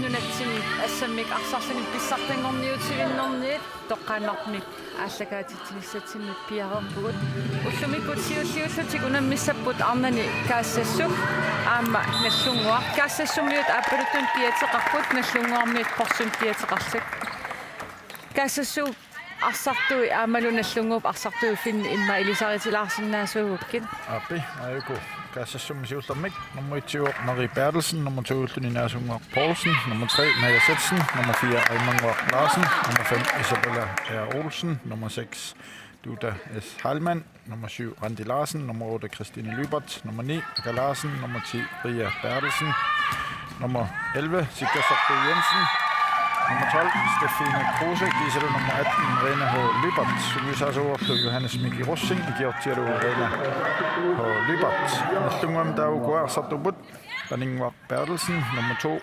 нунатсин ассаммик арсарлани писсартангорниутивиннэрниит тоққааннармик ааллакаатитсинissатсиннут пиареерпугут уллумиккут сиуллиуллутик унаммиссаппут арнани каассассук аама наллунгуар каассассуммиут ааппалуттун пиатеқарпут наллунгуармиут порсун пиатеқарлак каассассуу арсартуи аамалу наллунгууп арсартуи финни имма илисаритилаарсинаасуугуккит аппи аюку каассассумми сиуллермик nummer 1 Marie Bertelsen, nummer 2 Nina Sungwar Poulsen, nummer 3 Naja Setsen, nummer 4 Aymangwar Larsen, nummer 5 Isabella R. Olsen, nummer 6 Duda S. Halman, nummer 7 Randi Larsen, nummer 8 Christine Lybert, nummer 9 Akka Larsen, nummer 10 Ria Bertelsen, nummer 11 Sigga Sokbo Jensen, nummer 12 Stefine Kruse, Gisela nummer 18 Rena H. Lybert, Sumysaasuorlu Johannes Mikki Rossing, Georgialu Rena H. Lybert. Nallungam Daugo Arsartubut, Banningwar Bertelsen, nummer 2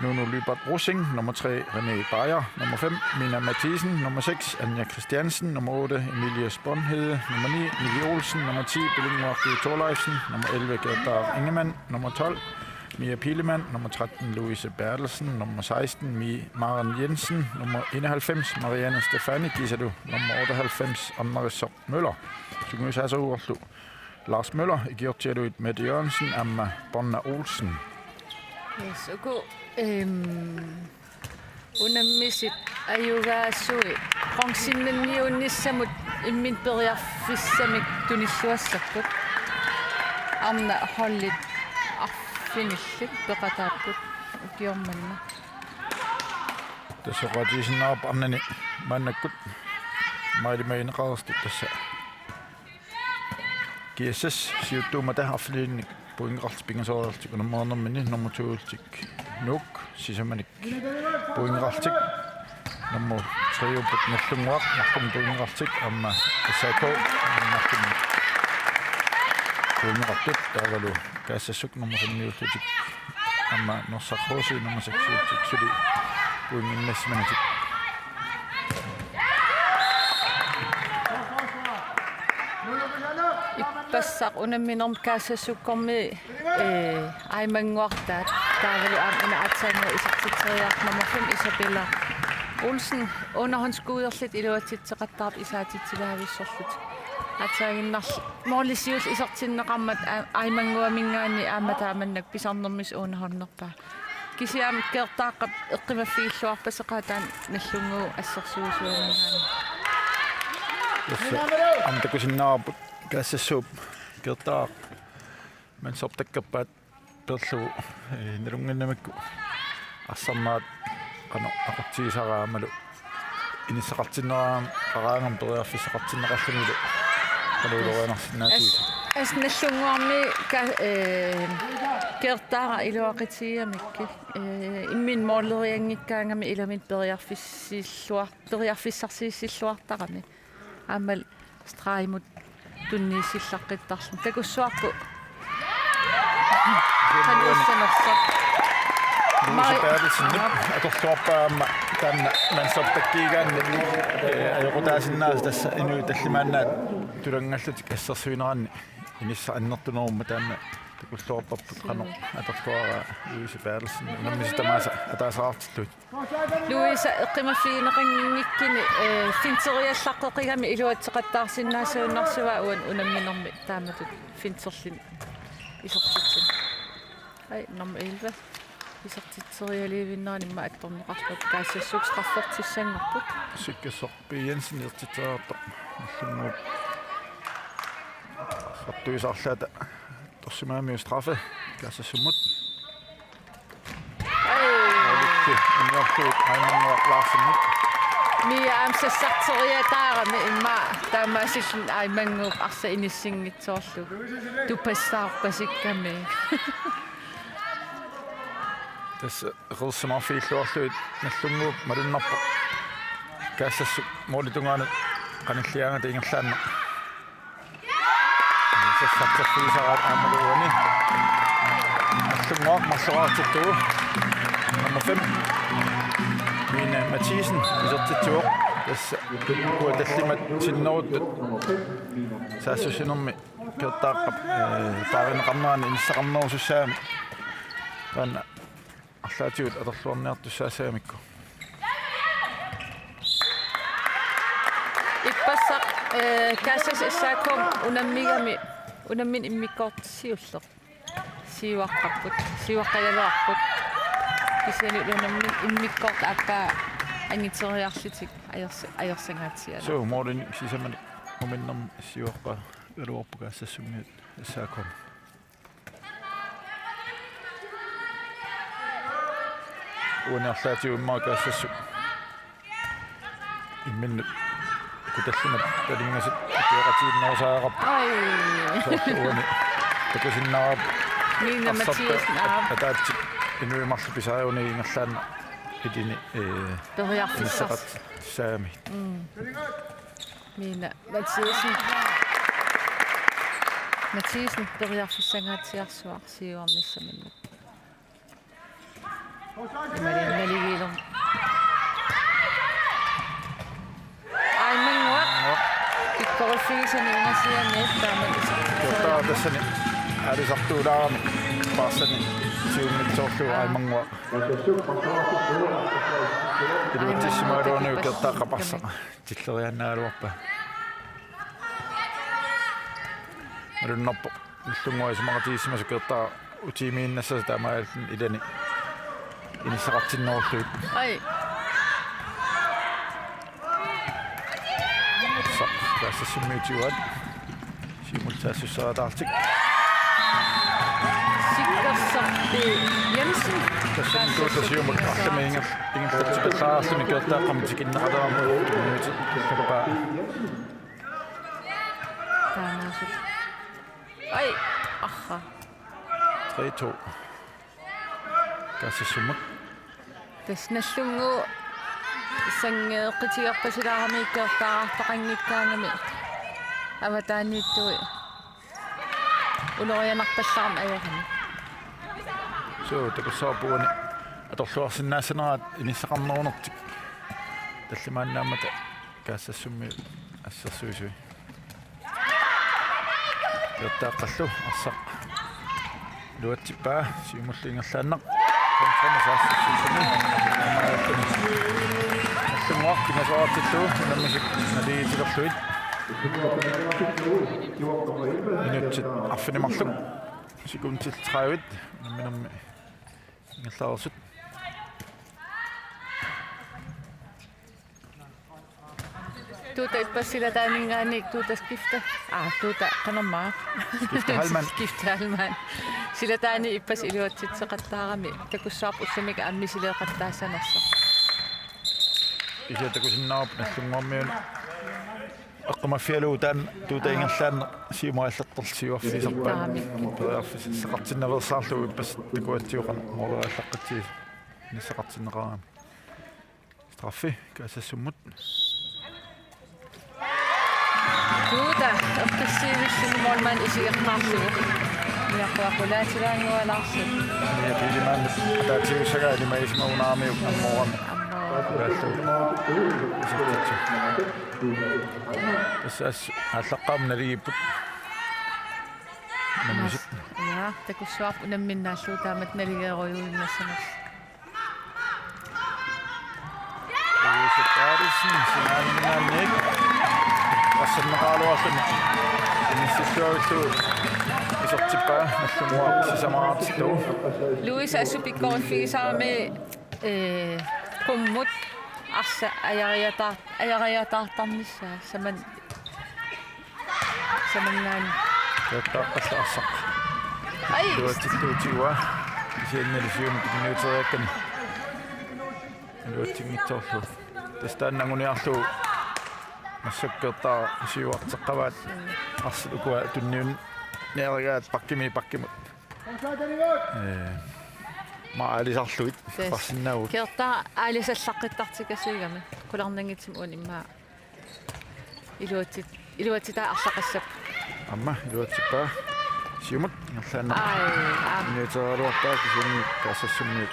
Nuno Lybert Rossing, nummer 3 René Beyer, nummer 5 Mina Mathisen, nummer 6 Anja Christiansen, nummer 8 Emilie Sponhede, nummer 9 Nivi Olsen, nummer 10 Bellingwar G. Thorleifsen, nummer 11 Gerdar Ingemann, nummer 12 Mia Pilemann, nummer 13 Louise Bertelsen, nummer 16 Maren Jensen, nummer 91 Marianne Stefani Gisadu, nummer 98 Anne-Marie Sopp Møller. Sumysaasuorlu Lars Møller, Georgialu Mette Jørgensen, Amma Bonna Olsen. yes uku unammisit ayugaassui qongsinnanniunnissamut immin periarfissamik tunilluassarput arna hollit arfinillik peqataapput ukiormanna Tässä ratisinnaap annani mannakkut mailimainaqarstut tassa GSS siuttuumata affiliinnik puingerartipingasooraltik unammaarnermini nummer 2-ultik Nuuk sisamanik puingerartik nummer 3-uput nallunguaq narkum puingerartik amma SAK narkum puingerartut taavalu kaassassuk nummer 5-ultik amma norsarruusi nummer 6-ultik suli puinginnassmanatik ippassaq unamminerm kaassasukkormi aimangguartaat taavalu aamuna atsaangu isartiteriarnummer 5 Isabella Olsen underhåndskuderligt iluatitseqattaarp isaatitsilaavissорlut атсаагиннарл моолисиул исартиннеқармат аймангуамингаани ааматааманнак писарнэрмис уунахорнерпаа кисиаам кертааққап эққимаффигиллуарпасеқаатаан наллунгуу ассерсуусуамингаани амтакусиннаарпут каассассууп кертаақ мансортаккаппаат перлу налунгиннамакку арсарнаат qano aqutsiisaraamalu inissaqartineraam qaraangam periarfissaqartinneqarlunilu qaluuloruanarsinnaatiit асналлунгуарми кертаара илуақитиамикки иммин мооллериангиккаангами иламит периарфиссарсииссиллуартарами аамал страимут тунниисиллаққиттарлу такуссуарпу кануссанерсақ Louise Bertelsen atorluarpaamma taanna mansartakkiigaanni ajoqutaasinnaas tassa inu tallimaannaat tulangallutik assersuineraanni inissa annertunerumma taanna takulluarparput qano atorluara Louise Bertelsen nammisitamaasa ataasaraartillut Louise eqqimaffiineqangikkini finteriallaqeqigami iluatseqattaarsinnaasuunnarsua uan unamminermi taamatut finterlin isortitsin ai nummer 11 isartitserialiivinnaani imma attorneqarput kaassassuuk straffertissanngorput Sikkasorpi Jensen irtiteraartoq nallunguup sartuisarlaata torsimaamiu straffe kaassassumut innerluut aimangua Larsenmut mia amsassarteriataarami imma taamaasillu aimanguup arsa inissingitsoorlu tupassaarpasikkami tässä qersimarfiilluarluit nallunguup malunnarpa kaassassu moolitungaana qanilliaangata ingerlaanna sassarterfiisaraat aamaluani nallunguaq marleraartittugu nummer 5 Mina Mathisen isertitsuoq tässä kuatallimat sinneruttut saassusinermi kertaaqqap paarinneqarnerani inissaqarnerusussaami taanna арлаатигут аторлуарниартуссаасаамикку иппассақ кассас иссаакуум унаммин иммиккоортиссиуллеқ сиуаққарпут сиуаққалалуарпут кисани унаммин иммиккоорт аппаа ангитериарлитик аерсангаатсиала so морин сисаман моминнерм сиуаққа элуорпу каассассуммиут иссаакуум униарлаатигу иммаа каассассу имминнут куталлунат талингасит атиоқатииннерусаагап ай сооруани такусиннаарап мина матиас атаатси инуимарлу писааюни ингерлаана итини ториарфиссарс саами мина матиасн ториарфиссангаатсиарсуар сиуарниссаминнут ималианналигилер аймангуа иккорфисани унгасианеэт таамалис таа тассани алисартуулаарами паассани сиуммитсоорлу аймангуа илутиссимаалуарнуу кертааққапарса тиллерианнаалуарпа маруннарпо иллунгуасимақатииссимасу кертаа утимииннассаса таамааллун илани инисақартинноорлуит ай каассассиммиутиуат симултаассуссаратаартик сиккерсарти янсин тассамтуутасиумак артамиингер ингертикаллаарлуни кертааққамтикиннеқалараму минути каппа таанасут ай аха 3-2 каассассумак тасналлунгу сангеэққитигерпасилаарами иккертааартақангиккаангами аватаанииттуи улорианарпалларам аярами so такуссаапуани аторлуарсинаассанерат иниссақарнерунертик таллимааннаамата каассассумми ассерсуисуи яттааққаллу арсақ луатсиппаа сиумуллингерлааннақ контрамасаассуссуни амааттани кинасоортиллу наммисик налиитилерлуит инутсит арфинимарлук секундтил 30 намминерми ингерлаарсут тута иппассилатаанингаани тута скифта тута канамаа скифта халман силатаани иппас илуатситсеқаттаарами такуссаарп уссамика амми силеқаттаассанерса исиатакусиннаарп наллунгуармиун эққумаффиалуу таан тута ингерлаанне сиумааллерторл сиуарфисерпаа сеқартинневерсаарлу иппас такуатсиоқан моолуаллаққатси ниссеқартиннеқарами страффи каассассуммут тута эққиссиивиссиммуалмаан исигернаарсугу миаққуақулаатилаангуалаарсу я пилиман таатиусага лимаисмаунаамиук аммоорами тасас аллаққаам налигиппут наммисит я такуссуарп унамминнааллуу таамат налигееруйуиннассанерс Париsin синааннаанник ассаннеқалуарлуни инисиллуаллу исертиппаа наллумуа сисамаартиллу Луис асупиккориффигисарами куммут арса аяриатаартарнissaa самангаани яттааққаллаарсақ ай луатиллуутигуа кисианналисиуми кинниутериаккани луатингитсоорлу тастаннагуниарлу массаккертаа сиуартеққаваат арсилукуа тунниун неаригаат паккимут маалисарлуит парсиннаагут кертаа аалисаллаққиттартикасуигами куларнангитсим уун иммаа илуатитаа арлақассап амма илуатсиппаа сиумак нерлаанна ай нетералуартаа кисианни каассассуммиут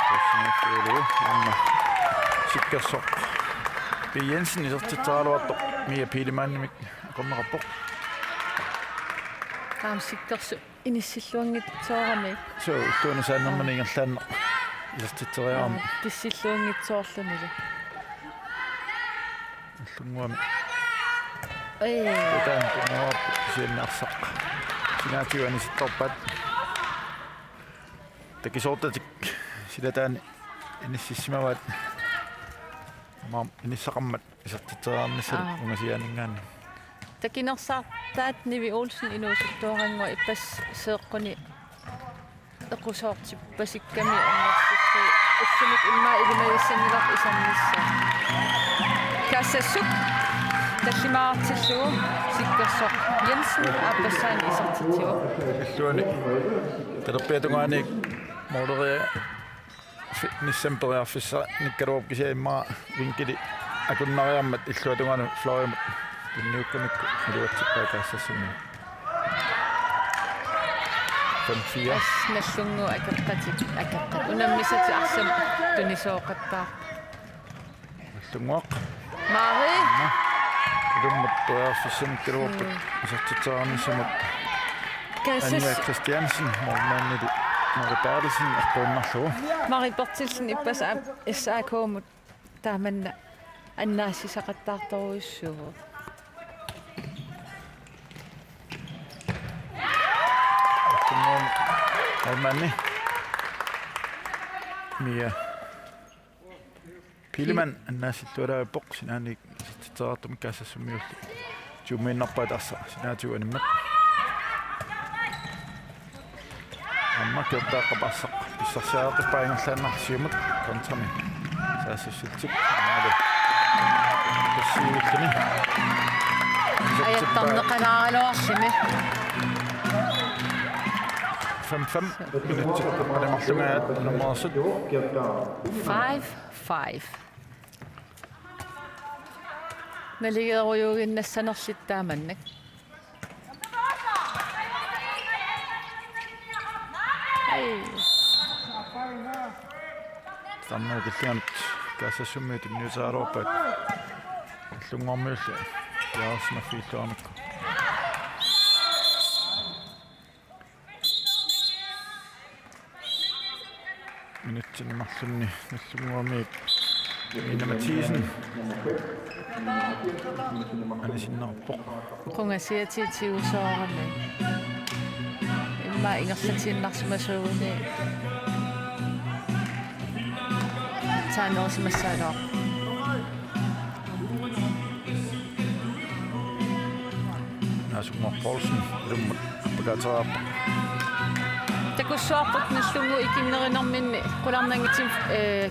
тассинааффиулу амма сиккерсоқ Jensen исертитсаалуартоқ мия пилимааннимик ақорнеқарпоқ qaamsikkersu inissилluangitsoorami so tuuna saannermani ingerlaanne illertiteriaarmi pissilluangitsoorlunili allunguami ee taan tunuap siannarsaq sinaatiuani sittorpat takisoortatik silataani inississimavat maam inissaqammat isertiteriarnissal ungasianingaanni takinersaartaat Nivi Olsen inuusuttuarangua ippas seeqquni equsoortippassikkami ornersussu ussumik immaa ilimagissanilaq isarnissa kaasassuk tallimaartillugu sikkersoq Jensen aappassaani isartitigu illuani talerpiatungaani moderia nissamperiarfissa nikkaluopkisiaimmaa vinkili akunnariarmat illuatungaani florimat tunniukkamikku iluatsippaa kaassassunni 5-4 nallungu akaqqatik unammisati arsam tunisooqattaa allunguaq Mari ilummat tuarfissanikkaluorpat isartitsaarnissamut Anja kaasas Christiansen mormaannili Mari Bertelsen aqquunnarlugu Mari Bertelsen ippas SAK-mut taamanna annaasisaqattaartoruissugu mormaanni Mia Pileman annaasittualaappoq sinaani isartitsaartumik kaassassumiullu juumiinnarpaat arsa sinaatiuanimmat amma kertaaqqaparsaq pissarsiaaqippaingerlaannarsiumut kontrami saassuttik amaale tassiivilluni ajattarneqalaaraluarlimi 5-5 minutsit qalimarlungaat nummersut 5-5 naligeerujuuginnassanerlittaamannak ai tamma killianut kaassassumiut inniusaaruarpaat allungormiullu yaarsinaffiilluarnakku minutsinmarlunni nallunguamiik Ina Mathisen anisinnerpoq qungasiatiitiusoorami imma ingerlatiinnarsumasuuguni taanersimassaaloor Nasumar Poulsen ilummat appagaateraarpa takussuarput nallungu ikinnerinerminni qularnangitim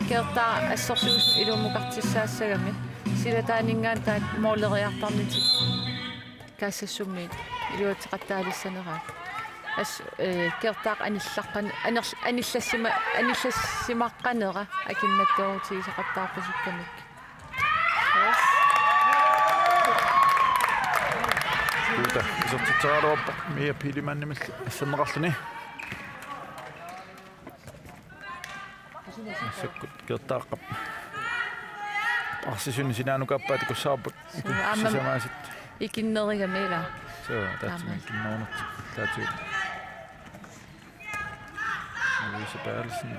keertaa assorsuus ilumuqartissaassagami silataaningaan taat mooleriartarniti kaassassummit iluatseqattaalissanera as keertaaq anillaqqan anillassimaqqanera akinnattoorutiisaqattaarpasukkamik Kuuta isertitseraaluarpa Mia Pileman assaneqarluni sakkut kertaaqqap arsisunni sinaanukaappaat ikussaapput ikussisamaasitt ikinnerigamiila so taatsimik kinnoornut taatiut Louise Bertelsen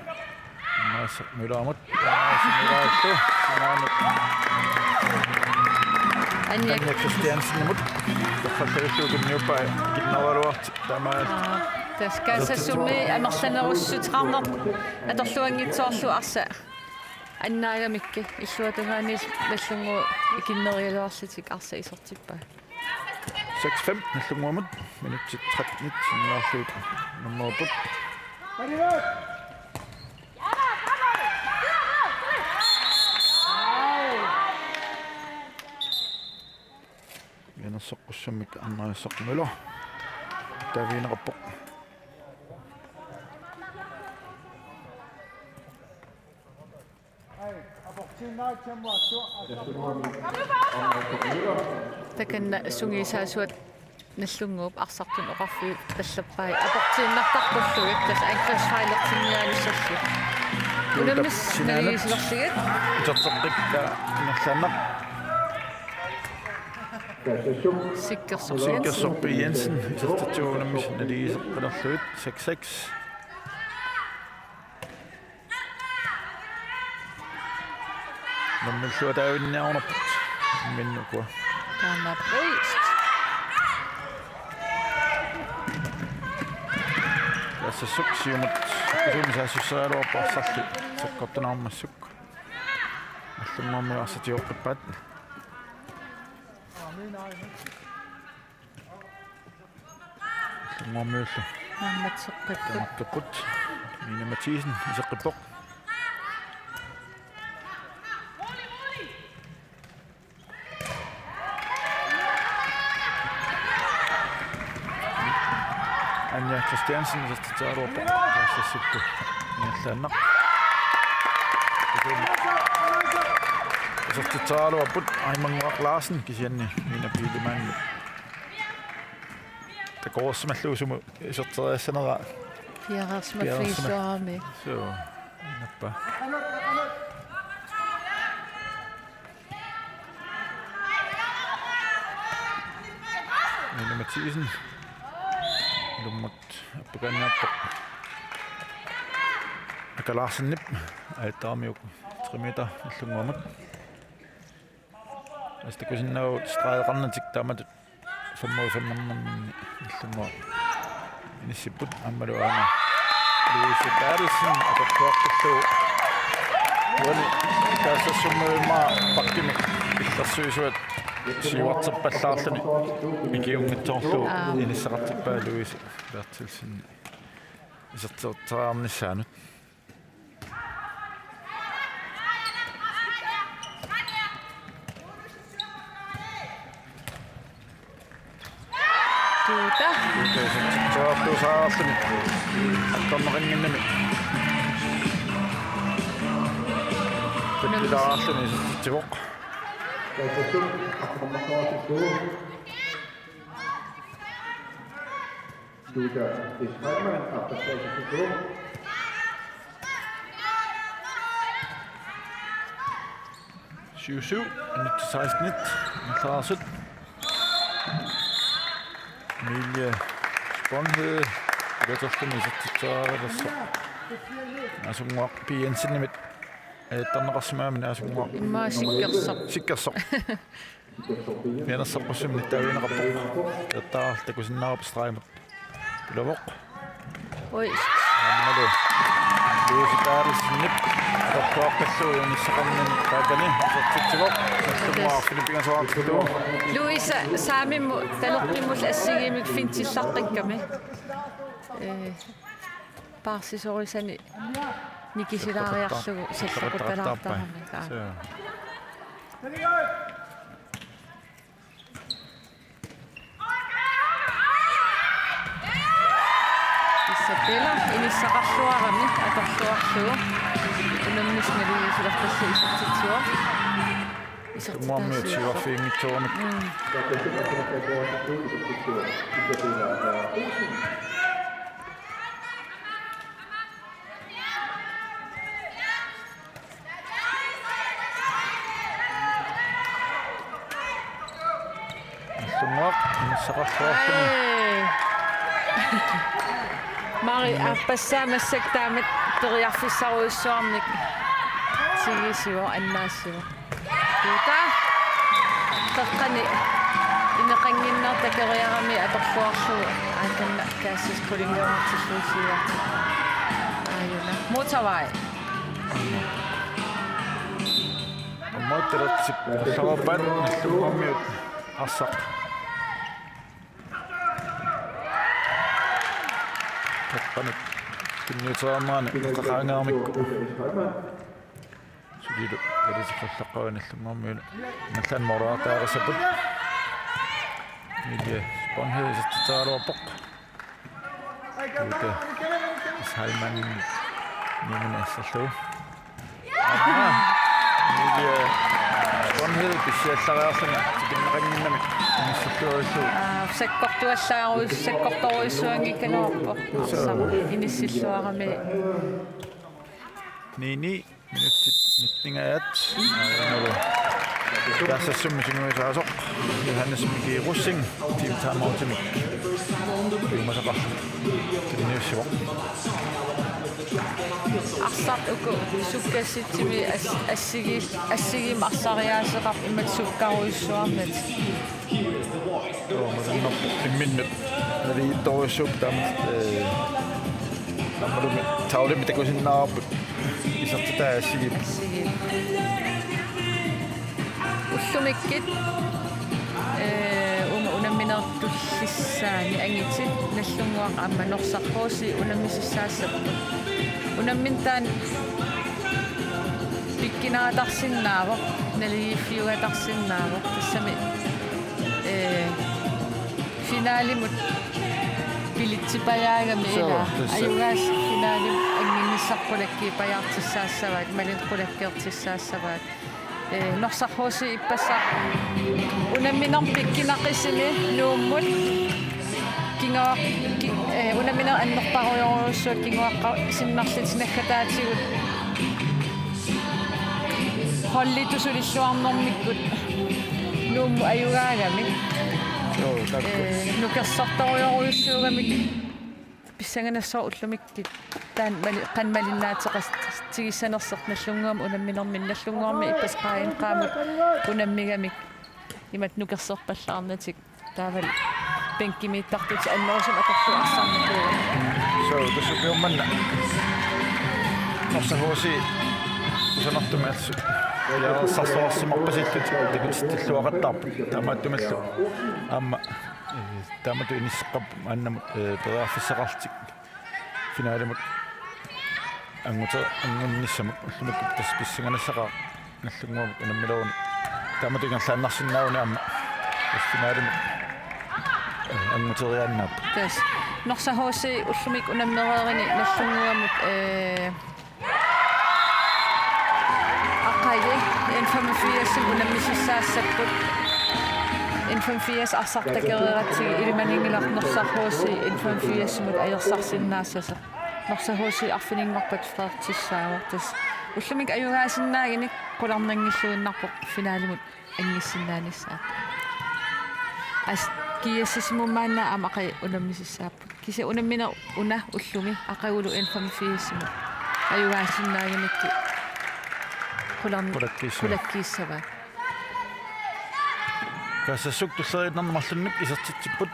maassa mylaamat sinaattu sinaanut Anja Christiansen mut taffattarilluukunniuppa kinnovaluarti tamaat tas kaasassummi amerlanerussutaqarner atorluangitsoorlu arsa annaagamikki illuatugaanil nallungu ikinnerialuarlutik arsa isortippaa 6-5 nallunguamut minutsit 13 sinnaarluut nummerput Yanassoqqussammik arnaassoqmilo taviineqarpoq takanna sungisaasuat nallunguup arsartun oqarfi tallappai aportiinnartarpullugut tas angriffailertinniaalissallu unammis naligisilorligut itorteqqa innerlaannaq Sikkersorpi Jensen isertatuunammis naliiseqqalerluit 6-6. Nammilluat taavinniarnerput minnukua. Tämä priest. Tässä suksiumat kysymysässyssääluopassatti sekkottanaammassukka. Allummaammi assat joqqippat. Allummaammiullu. Mammat seqqippat. Tamaqqiput. Miina Mathisen iseqqippoq. Anja Christiansen isertataluarpoq. Tassasukku. Niallaannaq. Isertataluarput Aimanguaq Larsen kisianni Miina Piilimaanni. Takoorsimalluusumu iserteriassanera. Fiarersmaffiisuarami. So. Nappa. Miina Mathisen. Lummat appakannaappoq. Akalaarsinnip aittaamiuk 3 meter allunguamut. Astakusinnau streeqarnatik taamatut 55 allungua. Inissipput ammaluaana. Louise Bertelsen aqortuartallu. Wal kaasassummuimaa pakkimi illersuisuat siuarterpallaarluni mikiungittorlu inissaqartippaa Louise Bertelsen iserterteraarnissaanut. Tuuta. Tuusaarluni attorneringinnami. Tuttilaarluni isertivoq. Syv, 16 Klarsut. Emilie Sponhed. Göttersten isertitaarerassa. Asunguaq Jensen Tannerasmaamini asunguaq. Imma Sikkersoq. Mianersaqqussimni taaviineqarpoq. Tattaartakusinnaarup straimat. Pilovoq. Oi. Ammalu. Louise Bertelsen aqortuarpalluu inissaqarnin taakani isertitsivoq. Allummaa Filipingasoartillu. Louise saamimmu talerqimmul assigimik fintillaqqikkami. Parsisorisani nikisilaariarlugu sallaqutalaartarami. Isabella inissaqarluarami aqorluarlugu unammisnali silertallu isertitsua. Muammiut siuarfiingitsuarmik. Allunguaq inissaqarluarluni. Mari appassaamassак taamat teriarfissaruissuarnik sigisiu annaassiu. Tuuta. Taqqani ineqanginnerta keriarami atorluarlu aatanna kaassis kulingaartilluusiuarti. Ayuna. Motorvej. Ammaatterat allavapan allunguammiut assaq. Taqqanut kinniuteraamaani qaqaangaarmikku. Sulilu erisiqallaqaani allunguammiula mallan moraataarisaput. Emilie Sponhed isertitaaluarpoq. Tuuta Salman nimene assallu. Emilie Sponhed pissiallariarluna tikinneqanginnamik inissalluarissu. Sakkortuallaaruissakkortoruissuangikkaluarpoq. Inissilluarami. Nini minutit nittingaat. Kaasassummi singuisaasoq Johannes Miki Russing Team Taamautimik Masaqarlu Tilniussivoq Arsart uku sukkassitsimi assigim arsariaaseqar immat sukkaruissuarnat Masunnerpu imminnut naliittoruissuup tammalumi taulimi takusinnaarput isartataa assigip уллумиккит унамминертуллиссаани ангитит наллунгуақ аама норсарпууси унаммисиссаассаппут унамминтаан пиккинаатарсиннаавоқ налигиффиугатарсиннаавоқ тассами финалимут пилитсипаяагами ила аюгаас финалим ангинниссарпулакки паjaartissaassavaat малинқулаккиертиссаассаваат норсарпууси иппассаа унамминер пиккинаққисими нууммут кингаа унамминер аннерпаруйоруссуут кингуаққа синнарлитинаггатаатигут холлитусулиллуарнэрмиккут нуумму аюгаагами нукерсарторуйоруйуссуугамик писсаганассоо уллумиккит таан qanmalinnaatiqas tigissanerseq nallunguam unamminermin nallunguarmi ippasqaayin qaamut unammigamik imat nukerserpallaarnatik taaval penkkimiittartut annerusum atorluarsarnikuuga so tassupiummanna norsahuusi usanartumialsu yaarsarsoorsumorpasillut tikuttilluaqattaarput taamaattumallu aamma taamatu inisseqqap annamut peraafissaqartik finaalimut angunnissamut ullumakkup taspissanganassaqaa nallunguamut unammiluun taamatu ingerlaannarsinnauni aamma finaalimut anguteriaannaap tas norsahuusi ullumik unammereerini nallunguamut aqaye N85 unammisissaassapпут N85 arsartakereeratsigi ilmaningilarnersarhuusi N85-mut ajersarsinnaassasa norsahuusi arfininngorpat faartissaavortas ullumik ajugaasinnaaginik qularnangilluinnarpoq finaalimut angissinnaanissaat as kiassisimumaanna amaqai unammisissaapput kisa unammina una ullumi aqagulu N85-mut ajugaasinnaaginikki kulakkiissava kaasassuk tulleriinnermarlunnik isertitsipput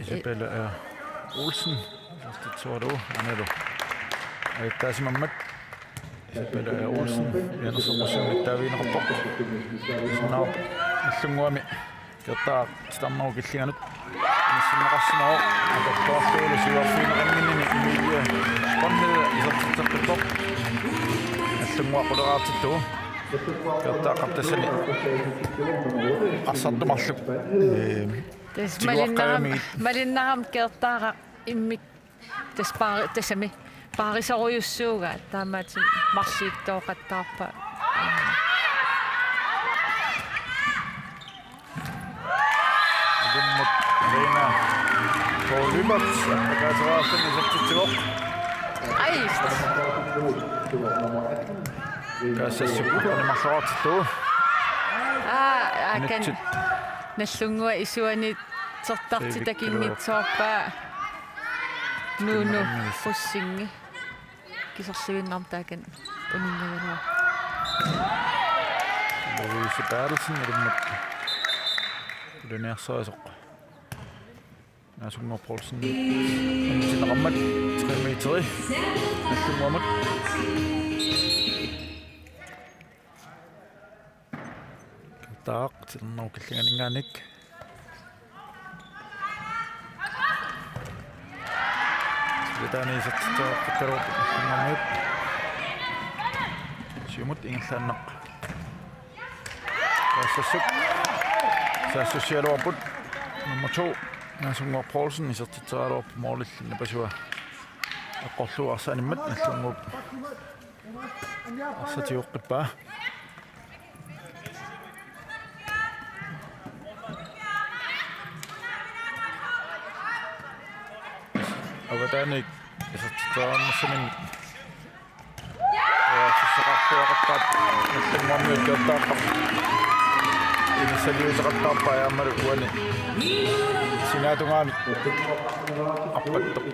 Isabella Olsen isertitsualu analu aittaasimammat Isabella Olsen yanersermusumittaaviinerpoq sunnaap nallunguami kertaa starnaru killinganut nissinneqarsinao atortuarluulu siuarfiineqanninnini Emilia Sponhede isertitseqqippoq nallunguaquleraartittu kertaa qattassani arsartumarluk tas malinnaram kertaaqa immik tasami paarisaruyussuuga taamaati marsiittooqattaarpa Dummut Lena Paulibert akaseraarsan isertitsivoq ai kaasassukkuqanimarleraartillu kan nallungua isuani tertartitakinngitsoorpaa nuunu qussingi kisersiginnartaakan uninnagalua Louise Bertelsen ilmat ulinersaasoq Naasungor Poulsen sinneqammat 3 meteri nallunguamat taaq tilnau killinganinngaanik Sidani isertitsaaqattaruup nallunguamiut siumut ingerlaannaq kaasassuk saassosialuarput nummer 2 Naasungor Poulsen isertitsaaqaluarp moorlillinna pasua aqqorluarsaanimmat nallunguup arsatiuqqippaa Avatanik isertitsaaqarnersamin сақартуақаттаап наллангуарми киортааққа инисалиусеқартаарпа аяммалу уани синаатунгаами аппаттоқ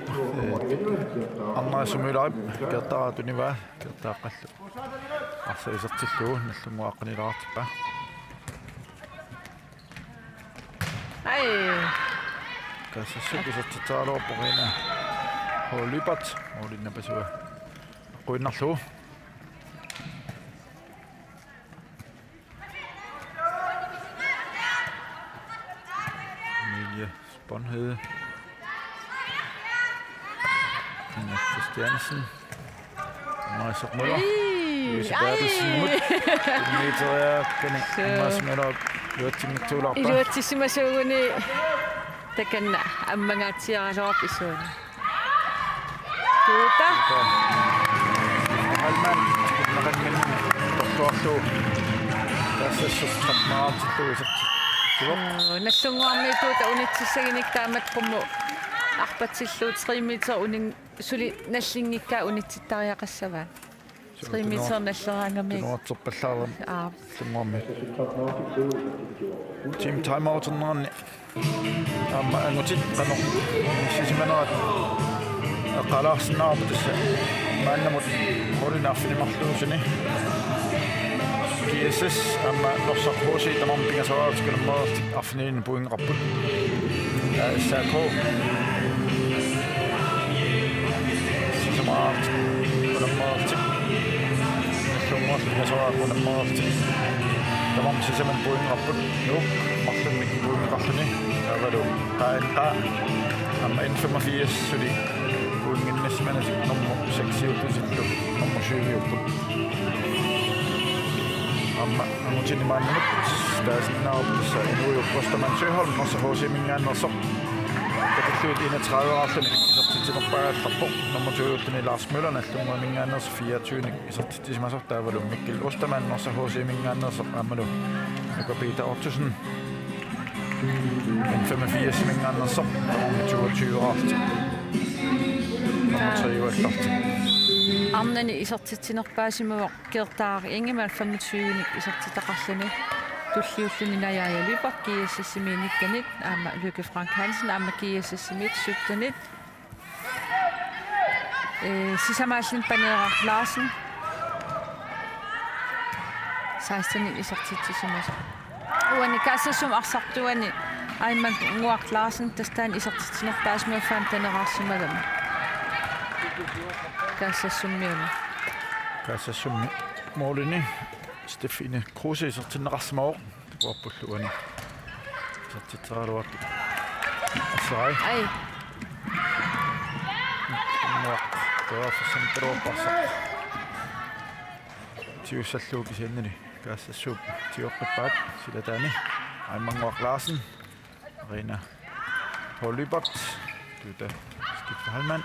арнаасумиларип киортааратуниваа киортааққаллу арсаисертиллуу наллангуаққанилаартиппа Ай. кассассукисертитаалуорпорина холипат олиннапасуа қуиннарлуу Emilie Sponhede Annette Stjernesen Marisa Møller Louise Bertelsen mut Dimitria Kene Mads Møller Luatimitularpa Iluatissimasuuguni takanna ammangaatiaraloorp isuuni. Tuuta. Halman naqanmin tortuarlu taassassuttarnaartittuiserti Nallunguarmi tuuta unitsissaginik taamat qummu arpatsilluut 3 meter unin suli nallingikkaa unitsittariaqassavaa 3 meter nalleraangami nuarterpallaaram aa lungormi team timeouternerni amma angutit qano sisimanerat aqalaarsinnaarpu tassa maannamut qorinaarfinimarluusuni PSS amma norsarpuusi tamarpingasaraatikunammaartik arfiniin puingeqarput saako sisamaart kunammaartik nallunguarpingasaraakunammaartik tamam sisaman puingeqarput nuuk marlunnik puingeqarluni avalu qaanqa amma 85 suli puinginnassimanasik nummer 6 nummer 7 amma amutini maannamut staasinnaarpissa inuujuppostaman Søholm og så H.C. Mingaannersoq takalluut 31-arluni isertitinerpagaattarpo nummer 20 Lars Møller nallungua Mingaanners 24 isertitisimasoq taavalu Mikkel Ostermann og så H.C. Mingaannersoq ammalu nuka Peter Ottosen 85 Mingaannersoq nummer 22-arti nummer 23-arti Arnani isertitsinerpaasimuaq kertaari ingimal 25nik isertitaqarluni tulliulluni najaajalupak kiassiminikkanit aama Lykke Frank Hansen aama kiassimit suttanit sisamaallin paneeraq Larsen 16nik isertitsisimaso uani kaassasum arsartuani aimman nguaq Larsen tastaan isertitsinerpaasimuaffaam taneraarsumagama Kaassasummi moolini Stefine Kruse isertinneqarsimauq tuarpulluani isertiteraluartu assai ai muaq toafassam taruarparsaq tiussalluuki siannani kaassassuup tiorqippaat silataani aimmanguaq Larsen Arena Holybert tuuta Skifte Halman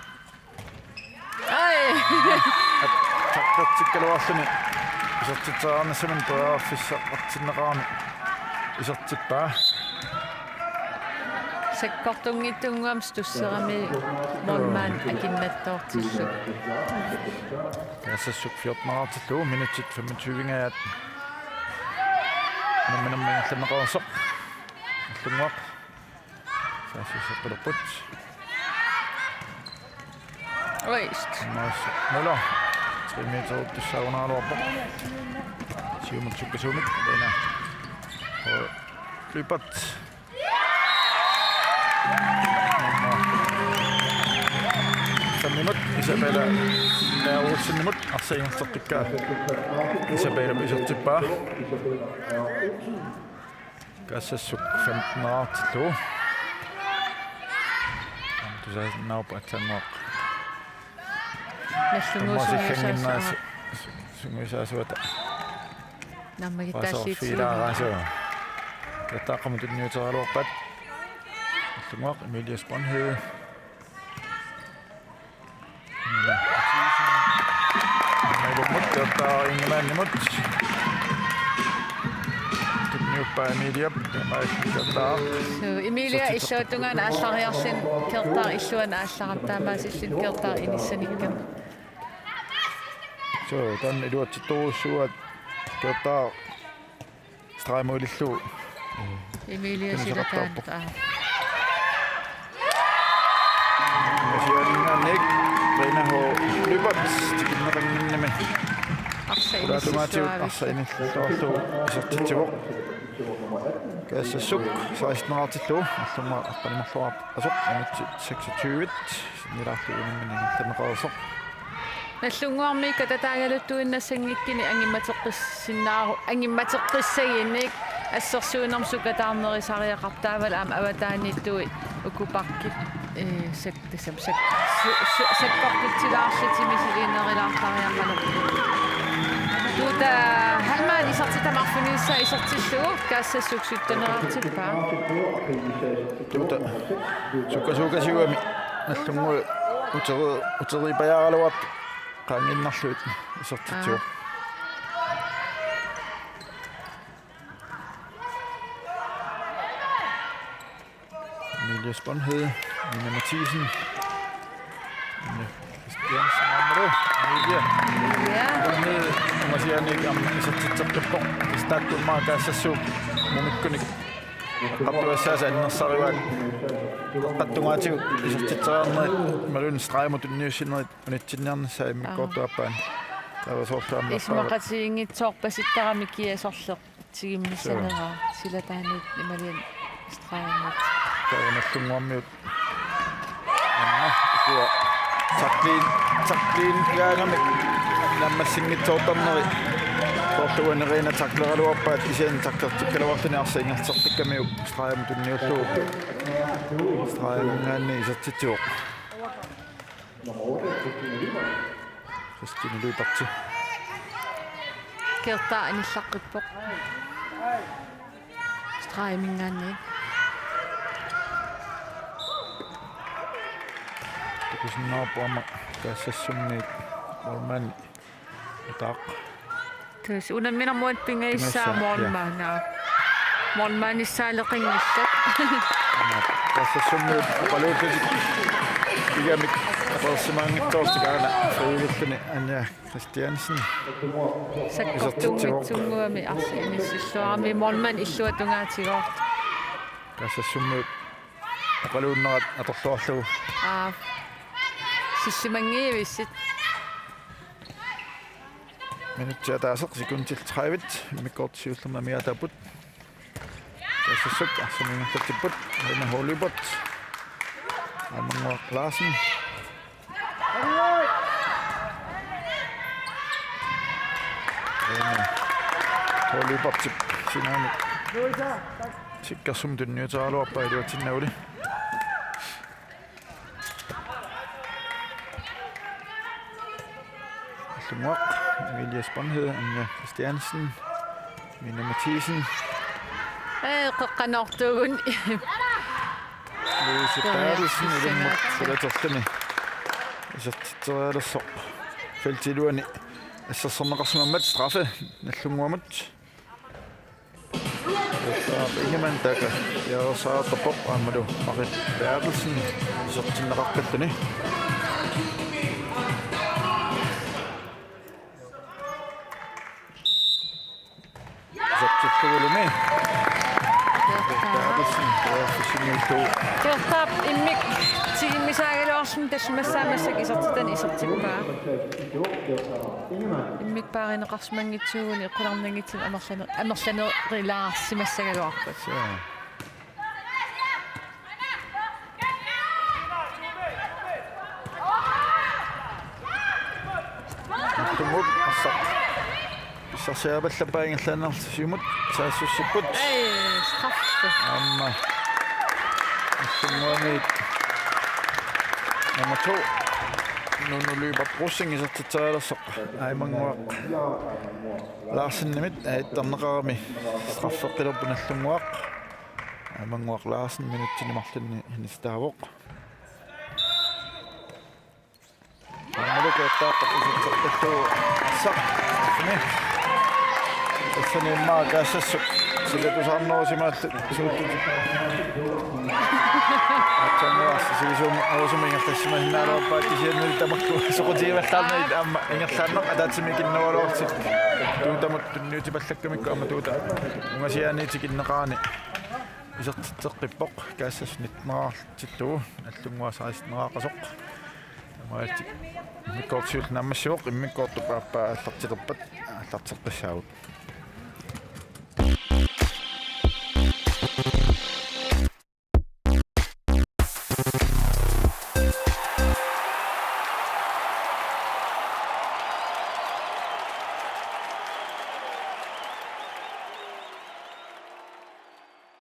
taktatsikkaluarluni isertiteraarnassaman toaafissaqartinneqaarmi isertippaa sakkortungittunguams tusserami monmaan akinnattoortillu kaassassuq 14-artillu minutit 25-ngaat nammanammiallerneqarsoq allunguaq saassisseqqilerput Oist. Møller 3 meter op til saunaluarpoq siumutsukasumik lena Lybert Samimut Isabella Olsenimut arsaingertartikkaa Isabella isertippaa kaassassuq 15-artillu tusaannaarpa atsangoq Nallunguusunguusaasa sunguisaasuata nammagittaalliit fiilaaraasua tattaaqamutuniuteraluorpat allunguaq Emilie Sponhede mailumut tattaariingimaannimut tunniuppaa Emilie maallutattaaq Emilia иллуутунгаана ааллариарлин кертаар иллуана аалларам таамаасиллин кертаар инissanikkam So dan iluatsittuussuat kertaa straimuilillu Emilia silataan. Masianingaannik reinaho lybat tikinneranginnami ulatumaatiut arsainilluarlu isertitivoq kaassuk 16-artillu allunga arpanimarluart asoq anitsi 26 nilarluunimminingiltameqaersoq наллунгуарми кататаагалуттуиннассангиккини ангимматеққиссагинник ассерсуинермсу катаарнерисариақартаавала аама аватааниттуи укупаркит сактасам саккортитсилаарлитими силинерилаартариаққалу тута халмаан исартитамарфунисса исертиллугу каассассук суттанераартиппаа тута сукасугами наллунгу утерипаяаралуарт qaanginnarluut isertitsuuq Emilia Sponhede, Nina Mathisen, Nina Christiansen, Emilia Sponhede, Masianik am isertitserpippoq istaakkulmaa kaassassuuq mumikkunik qattuvassaasa annersariuat qattungaatiu isertitserаарnerit malun straimut unniussinnerit unitsinniarnissaa immikkoortuappaan tavasorluamma исмақатигингитсоорпаситтарами киасорлеқ тигиммиссанераа силатааниит ималиан страимут таанерлунгуармиут анна икуа таклин яангами наммассингитсоортарнери сорлуанерина таклералуарпаат исиан таклертиккалуартини арсаингертертиккамиук страимут унниуллуу страимнгаанни исертитсуоқ Christine Løberti. Kertaa anillaqippoq. Straimingaanni. Tukusinnaarpuama kaassassunniit morman utaaq. Tus unamminarmuat pingaissaa mormaanaa. Mormaanissaalleqinngillat. Kaassassunniit qaluutit igamik Aqersimaangittoortikaana frivilligni Anja Christiansen sakkortunngitsunguami arsiinissilluarami morman illuatungaatigoort kaassassummut aqaluunnerat atorluarlugu sissimangiivissit minutsia taaseq sekuntil 30 mikkortisiullerma miataaput kaassassup arsimingertatipput Lena Holibot Amangwa Larsen Holibot sinani sikkarsum tunniutaaluarpa iluatinnauli Allunguaq Emilia Sponhede Anja Christiansen Nina Mathisen qeqqanortugun Louise Bertelsen ilummat sulatortani isartitseraalersoq feltiluani ассерсэрнеқарсимаммат страфе наллунгуамат инgemан така яосаатопоқ аамалу Marit Bertelsen исертиннеқарпаллани исертиллугулуми Bertelsen яаффисинниуллуу Kertaap immik tigimmisaagalуарсум тассмассаамассак исертитан исертиппаа immik paarinеқарсимангитсуугуни эққуларнангитсим амерланерилаарсимассагалуарпат тумук ассақ иссарсиабаллапаингерлаанерлсимут саассуссиппут страффе амма Sumwanit nummer 2 nu løber Brussing isertitseraalersoq aimanguaq Larsen nimit aittarneqarami straffeqqilerpunallunguaq aimanguaq Larsen minuttinimarlunni hinistaavoq amalukeettaaqqa isertertallu saq ni Sanimmaa kaassassuq sillä tusarnoosimaat suuttut. Atsammuassa siisum ausumingattassima hinnaalooppaatti sieltä tamakku soqutiivallarnait amma ingerlaarneq ataatimikin nuoluartik tuutamut tunniutipallakkamikku amma tuuta ungasiaaniitikinneqaani isertitteqqippoq kaassasnitneraartittuu allunguasaaisneraaqasoq тамаалти миккоорсиул наммассуоқ иммиккоорту пааппаа аллартиқиппат аллартеққиссаагут